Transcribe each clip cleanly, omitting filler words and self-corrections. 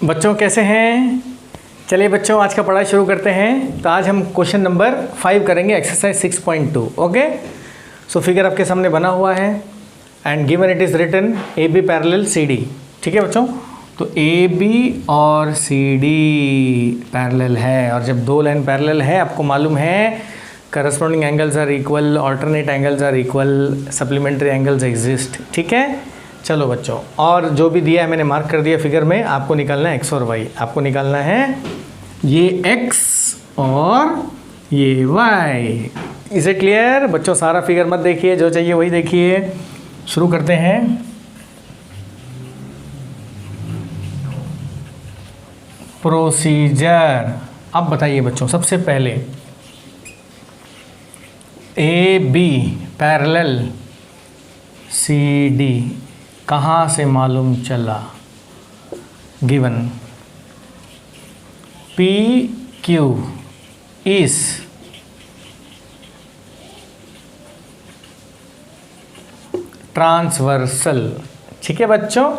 बच्चों कैसे हैं? चलिए बच्चों आज का पढ़ाई शुरू करते हैं। तो आज हम क्वेश्चन नंबर 5 करेंगे, एक्सरसाइज 6.2। ओके, सो फिगर आपके सामने बना हुआ है and given it is written A B parallel C D. ठीक है बच्चों, तो ए बी और सी डी पैरेलल है, और जब दो लाइन पैरेलल है आपको मालूम है corresponding angles are equal, alternate angles are equal, supplementary angles exist. ठीक है, चलो बच्चों, और जो भी दिया है मैंने मार्क कर दिया फिगर में। आपको निकालना है एक्स और वाई। आपको निकालना है ये एक्स और ये वाई। इज इट क्लियर बच्चों? सारा फिगर मत देखिए, जो चाहिए वही देखिए। शुरू करते हैं। प्रोसीजर। अब बताइए बच्चों, सबसे पहले A B parallel C D कहाँ से मालूम चला? Given P Q is transversal. ठीक है बच्चों,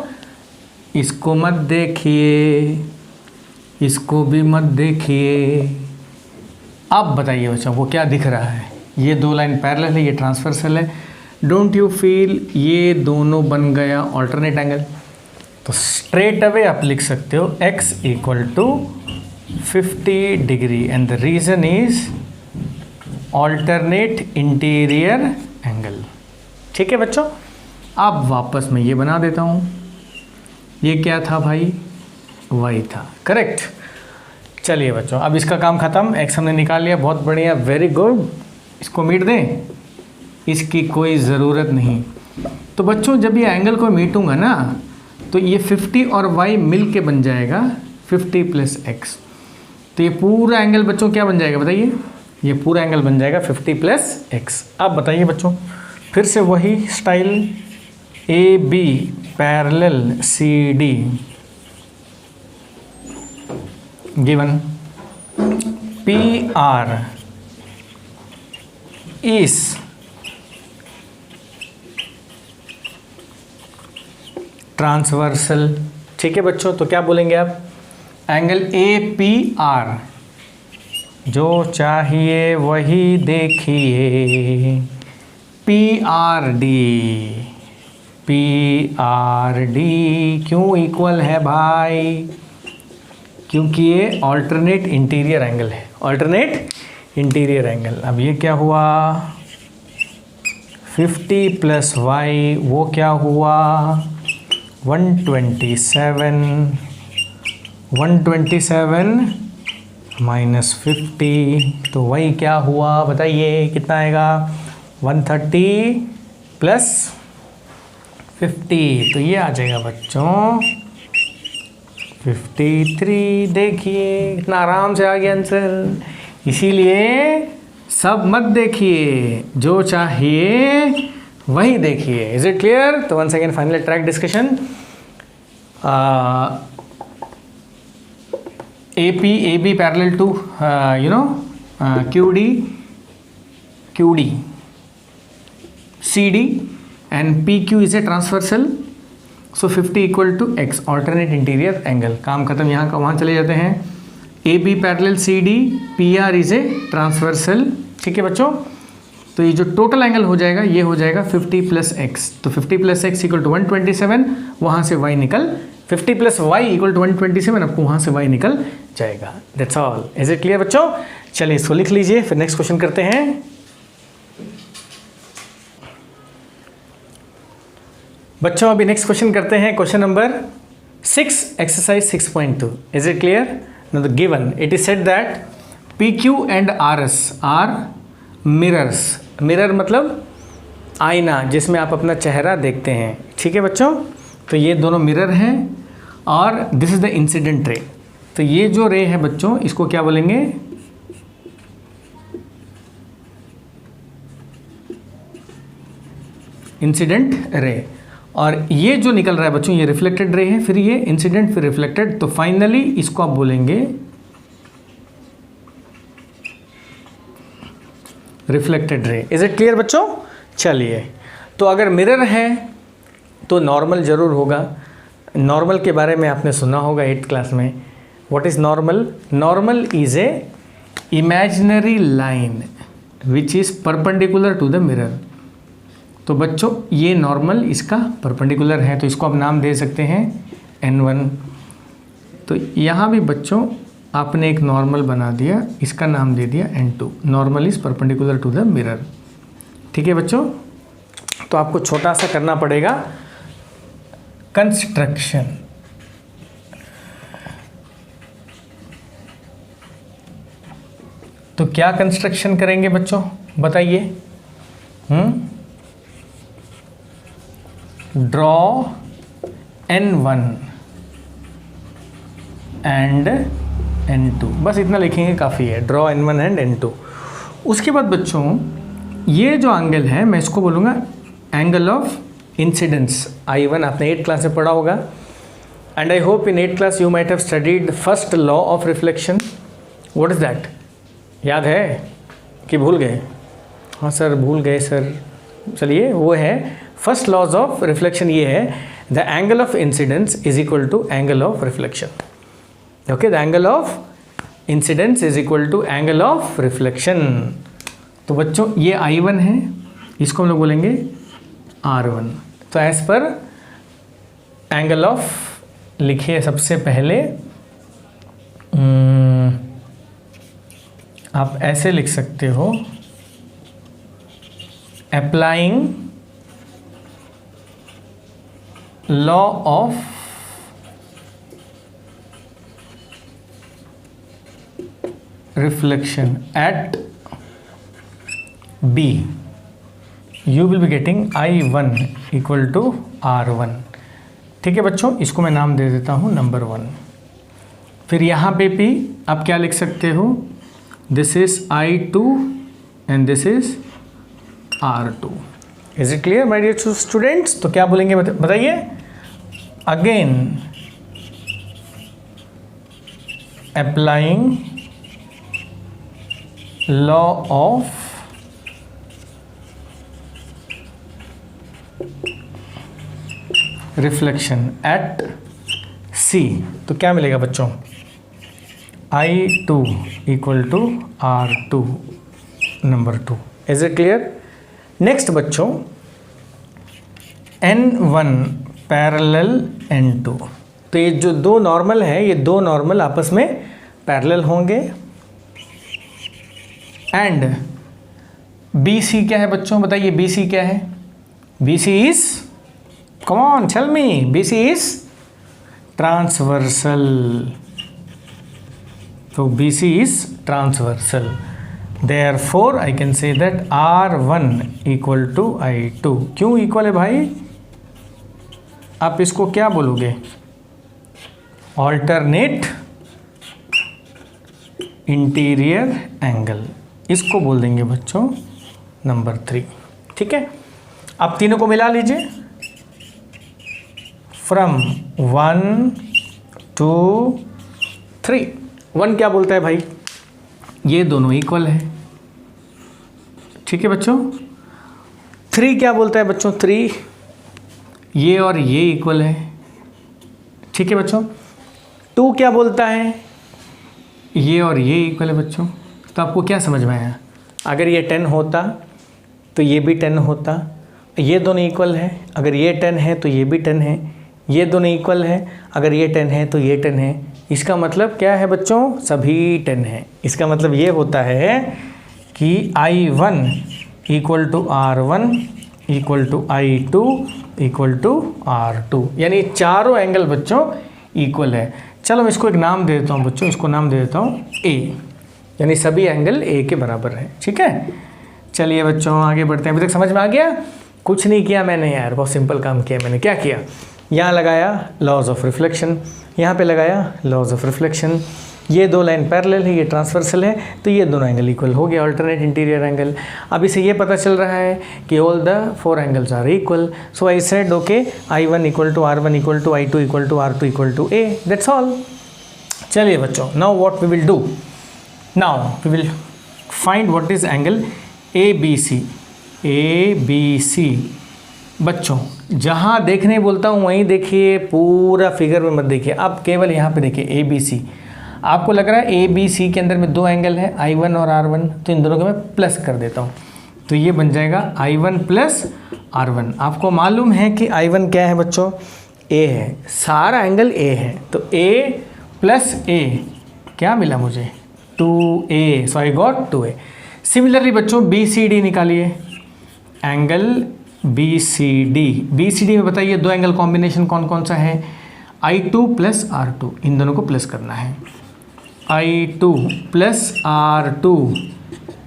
इसको मत देखिए, इसको भी मत देखिए। अब बताइए बच्चों को क्या दिख रहा है? ये दो लाइन पैरेलल है, ये ट्रांसवर्सल है। डोंट यू फील ये दोनों बन गया ऑल्टरनेट एंगल। तो स्ट्रेट अवे आप लिख सकते हो x equal to 50 degree and the reason is alternate interior angle. ठीक है बच्चों, अब वापस मैं ये बना देता हूँ। ये क्या था भाई? y था, करेक्ट। चलिए बच्चों, अब इसका काम खत्म। x हमने निकाल लिया, बहुत बढ़िया, वेरी गुड। इसको मीट दें, इसकी कोई ज़रूरत नहीं। तो बच्चों जब ये एंगल को मीटूंगा ना, तो ये 50 और y मिल के बन जाएगा 50 प्लस x। तो ये पूरा एंगल बच्चों क्या बन जाएगा बताइए? ये पूरा एंगल बन जाएगा 50 प्लस x। अब बताइए बच्चों, फिर से वही style, A B parallel C D given P R is transversal. ठीक है बच्चों, तो क्या बोलेंगे आप? एंगल ए पी आर, जो चाहिए वही देखिए। P R D, P R D क्यों इक्वल है भाई? क्योंकि ये ऑल्टरनेट इंटीरियर एंगल है, ऑल्टरनेट इंटीरियर एंगल। अब ये क्या हुआ? 50 प्लस वाई, वो क्या हुआ? 127 माइनस 50, तो वही क्या हुआ बताइए? कितना आएगा? 130 प्लस 50, तो ये आ जाएगा बच्चों 53। देखिए कितना आराम से आ गया आंसर। इसीलिए सब मत देखिए, जो चाहिए वही देखिए। Is it clear? तो one second, final track discussion. A B parallel to Q D C D and P Q is a transversal. So 50 equal to x, alternate interior angle. काम खत्म। यहाँ का वहाँ चले जाते हैं। A B parallel C D, P R is a transversal. ठीक है बच्चों, तो ये जो टोटल एंगल हो जाएगा ये हो जाएगा 50 प्लस एक्स। तो 50 प्लस एक्स इक्वल टू 127, वहाँ से y निकल 50 प्लस वाई इक्वल टू 127, आपको वहाँ से y निकल जाएगा। That's all. Is it clear बच्चों? चलिए इसको लिख लीजिए, फिर नेक्स्ट क्वेश्चन करते हैं। बच्चों अभी नेक्स्ट क्वेश्चन करते हैं, question number 6, exercise 6.2। Is it clear? Now the given it is said that P Q and R S R mirrors. Mirror मतलब आईना, जिसमें आप अपना चेहरा देखते हैं। ठीक है बच्चों, तो ये दोनों मिरर हैं और this is the incident ray. तो ये जो रे है बच्चों, इसको क्या बोलेंगे? Incident ray. और ये जो निकल रहा है बच्चों, ये रिफ्लेक्टेड रे है, फिर ये इंसिडेंट, फिर रिफ्लेक्टेड। तो फाइनली इसको आप बोलेंगे reflected ray. Is it clear बच्चों? चलिए, तो अगर मिरर है तो नॉर्मल ज़रूर होगा, नॉर्मल के बारे में आपने सुना होगा 8th क्लास में. What is normal? Normal is a imaginary line which is perpendicular to the mirror. तो बच्चों ये नॉर्मल इसका परपेंडिकुलर है, तो इसको आप नाम दे सकते हैं N1. तो यहाँ भी बच्चों आपने एक नॉर्मल बना दिया, इसका नाम दे दिया N2. Normal is perpendicular to the mirror. ठीक है बच्चों, तो आपको छोटा सा करना पड़ेगा कंस्ट्रक्शन. तो क्या कंस्ट्रक्शन करेंगे बच्चों बताइए? ड्रॉ N1 एंड N2, बस इतना लिखेंगे काफ़ी है. Draw N1 and N2. उसके बाद बच्चों ये जो एंगल है मैं इसको बोलूँगा एंगल ऑफ इंसिडेंस. I1 आपने 8th क्लास में पढ़ा होगा. And I hope in 8th class you might have studied first law of reflection. What is that? याद है कि भूल गए? हाँ सर भूल गए सर. चलिए वो है फर्स्ट लॉज ऑफ रिफ्लेक्शन. ये है the angle of incidence is equal to angle of reflection. Okay, the angle of incidence is equal to angle of reflection. तो बच्चों ये I1 है, इसको हम लोग बोलेंगे R1. तो एज पर एंगल ऑफ लिखिए सबसे पहले आप ऐसे लिख सकते हो, applying law of reflection eight B, you will be getting I1 equal to R1. ठीक है बच्चों, इसको मैं नाम दे देता हूँ नंबर 1. फिर यहाँ पे भी आप क्या लिख सकते हो? This is I2 and this is R2. Is it clear my dear students? तो क्या बोलेंगे बताइए? Again applying law of reflection at C. तो क्या मिलेगा बच्चों? I2 equal to R2 number 2. Is it clear? Next बच्चों N1 पैरेलल N2. तो ये जो दो नॉर्मल है, ये दो नॉर्मल आपस में पैरेलल होंगे. एंड BC क्या है बच्चों बताइए? BC क्या है? BC is, come on tell me, BC is transversal. So BC is transversal. Therefore I can say that R1 equal to I2. क्यों इक्वल है भाई? आप इसको क्या बोलोगे? ऑल्टरनेट इंटीरियर एंगल, इसको बोल देंगे बच्चों नंबर 3. ठीक है, आप तीनों को मिला लीजिए. फ्रॉम 1 2 3. 1 क्या बोलता है भाई? ये दोनों इक्वल है. ठीक है बच्चों. 3 क्या बोलता है बच्चों? 3 ये और ये इक्वल है. ठीक है बच्चों. 2 क्या बोलता है? ये और ये इक्वल है बच्चों. तो आपको क्या समझ में आया? अगर ये 10 होता तो ये भी 10 होता. ये दोनों इक्वल है. अगर ये 10 है तो ये भी 10 है. ये दोनों इक्वल है. अगर ये 10 है तो ये 10 है. इसका मतलब क्या है बच्चों? सभी 10 है. इसका मतलब ये होता है कि I1 equal to R1 equal to I2 equal to R2, यानी चारों एंगल बच्चों इक्वल है. चलो मैं इसको एक नाम दे देता हूँ बच्चों, इसको नाम दे देता हूँ A, यानी सभी एंगल A के बराबर है. ठीक है, चलिए बच्चों आगे बढ़ते हैं. अभी तक समझ में आ गया? कुछ नहीं किया मैंने यार, बहुत सिंपल काम किया मैंने. क्या किया? यहाँ लगाया लॉज ऑफ रिफ्लेक्शन, यहाँ पे लगाया लॉज ऑफ रिफ्लेक्शन. ये दो लाइन पैरेलल है, ये ट्रांसवर्सल है, तो ये दोनों एंगल इक्वल हो गया, अल्टरनेट इंटीरियर एंगल. अब इसे ये पता चल रहा है कि all the 4 angles are equal. So I said okay I1 equal to R1 equal to I2 equal to R2 equal to A. That's all. चलिए बच्चों, now what we will do? Now we will find what is angle ABC. ABC बच्चों जहाँ देखने बोलता हूँ वहीं देखिए, पूरा फिगर में मत देखिए। अब केवल यहाँ पे देखिए ए बी सी। आपको लग रहा है ए बी सी के अंदर में दो एंगल है I1 और R1, तो इन दोनों को मैं प्लस कर देता हूँ, तो ये बन जाएगा I1 प्लस R1। आपको मालूम है कि I1 क्या है बच्चों, A है, सारा एंगल A है, तो A प्लस A क्या मिला मुझे, 2A, so I got 2A। Similarly बच्चों BCD निकालिए, एंगल BCD में बताइए दो एंगल कॉम्बिनेशन कौन कौन सा है, I2 प्लस R2, इन दोनों को प्लस करना है, I2 plus R2,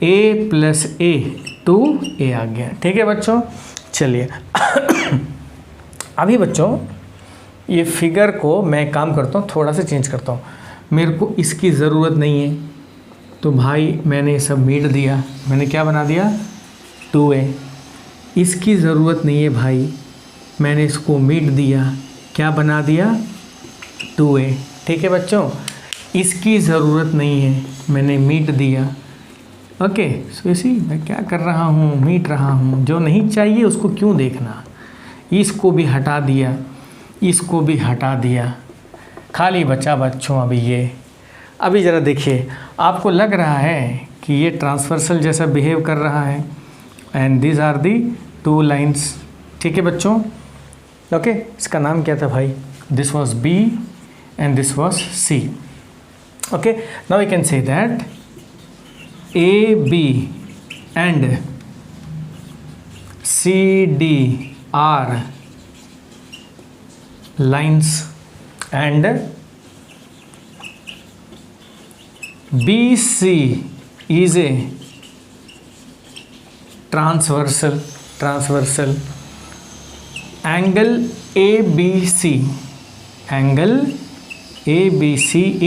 A plus A, 2A आ गया। ठीक है बच्चों, चलिए अभी बच्चों ये फिगर को मैं काम करता हूँ, थोड़ा सा चेंज करता हूँ। मेरे को इसकी ज़रूरत नहीं है, तो भाई मैंने सब मीट दिया, मैंने क्या बना दिया 2A। इसकी ज़रूरत नहीं है भाई, मैंने इसको मीट दिया, क्या बना दिया 2A। ठीक है बच्चों, इसकी ज़रूरत नहीं है, मैंने मीट दिया। ओके, सो इसी मैं क्या कर रहा हूँ, मीट रहा हूँ। जो नहीं चाहिए उसको क्यों देखना, इसको भी हटा दिया, इसको भी हटा दिया, खाली बचा बच्चों अभी ये। अभी ज़रा देखिए, आपको लग रहा है कि ये ट्रांसवर्सल जैसा बिहेव कर रहा है, and this are the two lines. ठीक है बच्चों, ओके, इसका नाम क्या था भाई, this was B and this was C। Okay, now we can say that AB and CD are lines and BC is a transversal angle ABC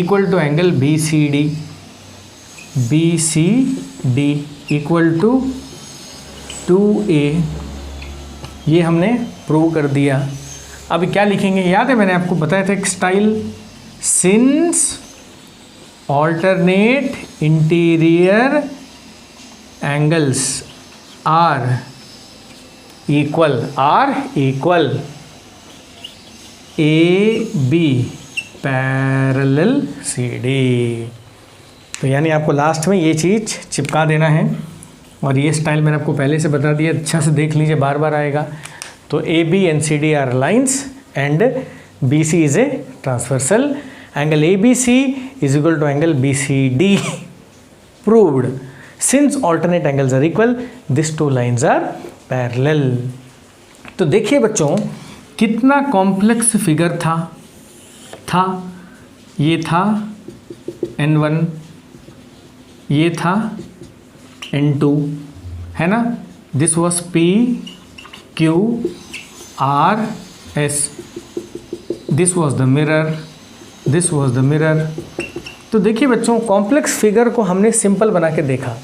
equal to angle BCD equal to 2A। ये हमने prove कर दिया। अभी क्या लिखेंगे, याद है मैंने आपको बताया था एक style, since alternate interior angles are equal AB parallel CD। तो यानी आपको लास्ट में ये चीज़ चिपका देना है, और ये स्टाइल मैंने आपको पहले से बता दिया, अच्छा से देख लीजिए, बार बार आएगा। तो AB and CD are lines and BC is a transversal, angle ABC is equal to angle BCD, proved since alternate angles are equal, this two lines are parallel. तो देखिए बच्चों कितना कॉम्प्लेक्स फिगर था। ये था N1, ये था N2, है ना, this was P Q R S, this was the mirror, तो देखिए बच्चों कॉम्प्लेक्स फिगर को हमने सिंपल बना के देखा।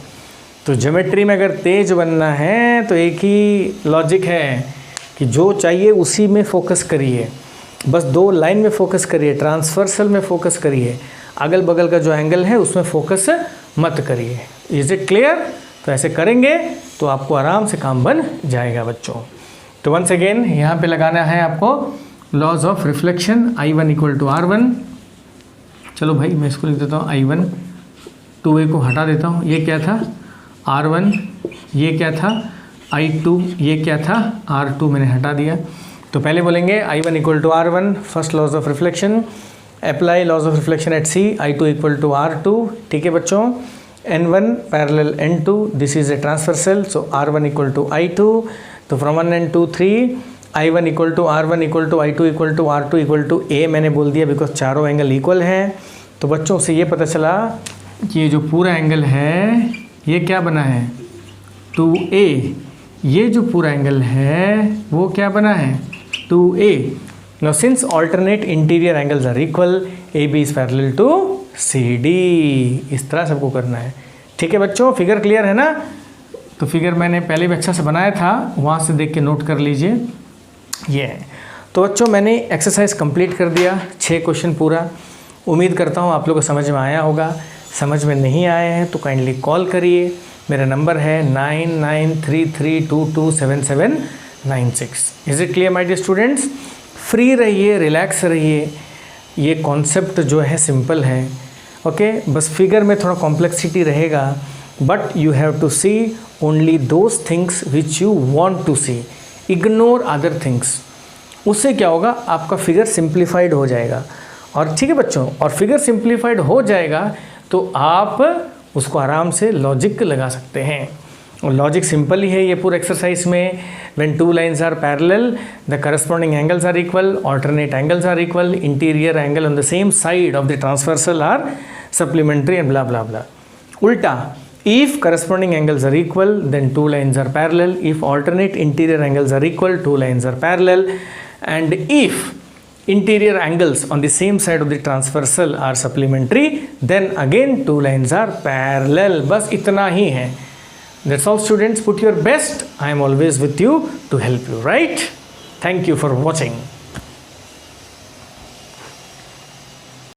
तो ज्योमेट्री में अगर तेज बनना है तो एक ही लॉजिक है कि जो चाहिए उसी में फोकस करिए, बस दो लाइन में फोकस करिए, ट्रांसवर्सल में फोकस करिए, अगल बगल का जो एंगल है उसमें फोकस मत करिए। Is it clear? तो ऐसे करेंगे तो आपको आराम से काम बन जाएगा बच्चों। तो वंस अगेन यहाँ पे लगाना है आपको laws of reflection, I1 equal to R1। चलो भाई मैं इसको लिख देता हूँ I1, 2A को हटा देता हूँ, ये क्या था R1, ये क्या था I2, ये क्या था R2, मैंने हटा दिया। तो पहले बोलेंगे I1 equal to R1, first laws of reflection, apply laws of reflection at C, I2 equal to R2। ठीक है बच्चों, N1 parallel N2, this is a transversal, so R1 equal to I2। तो from 1 and 2 3, I1 equal to R1 equal to I2 equal to R2 equal to A मैंने बोल दिया because चारों angle equal हैं। तो बच्चों से ये पता चला कि ये जो पूरा एंगल है ये क्या बना है 2A, ये जो पूरा एंगल है वो क्या बना है 2A। Now since alternate interior angles are equal, AB is parallel to CD। इस तरह सबको करना है। ठीक है बच्चों, फिगर क्लियर है ना? तो फिगर मैंने पहले भी अच्छा से बनाया था, वहाँ से देख के नोट कर लीजिए। ये है। तो बच्चों मैंने एक्सरसाइज कंप्लीट कर दिया, 6 क्वेश्चन पूरा। उम्मीद करता हूँ आप लोगों को समझ में आया होगा। समझ में नहीं आए हैं तो काइंडली कॉल करिए, मेरा नंबर है 99332277 96। Is it clear my dear students? Free रहिए, रिलैक्स रहिए, ये कॉन्सेप्ट जो है सिंपल है। ओके बस फिगर में थोड़ा कॉम्प्लेक्सिटी रहेगा, but you have to see only those things which you want to see, ignore other things. उससे क्या होगा, आपका फिगर सिंप्लीफाइड हो जाएगा। और ठीक है बच्चों, और फिगर सिंप्लीफाइड हो जाएगा तो आप उसको आराम से लॉजिक लगा सकते हैं। और लॉजिक सिंपल ही है ये पूरे एक्सरसाइज में। When two lines are parallel the corresponding angles are equal, alternate angles are equal, interior angle on the same side of the transversal are supplementary and blah blah blah. उल्टा, if corresponding angles are equal then two lines are parallel, if alternate interior angles are equal two lines are parallel, and if interior angles on the same side of the transversal are supplementary then again two lines are parallel। बस इतना ही है। That's all students, put your best, I am always with you to help you, right? Thank you for watching।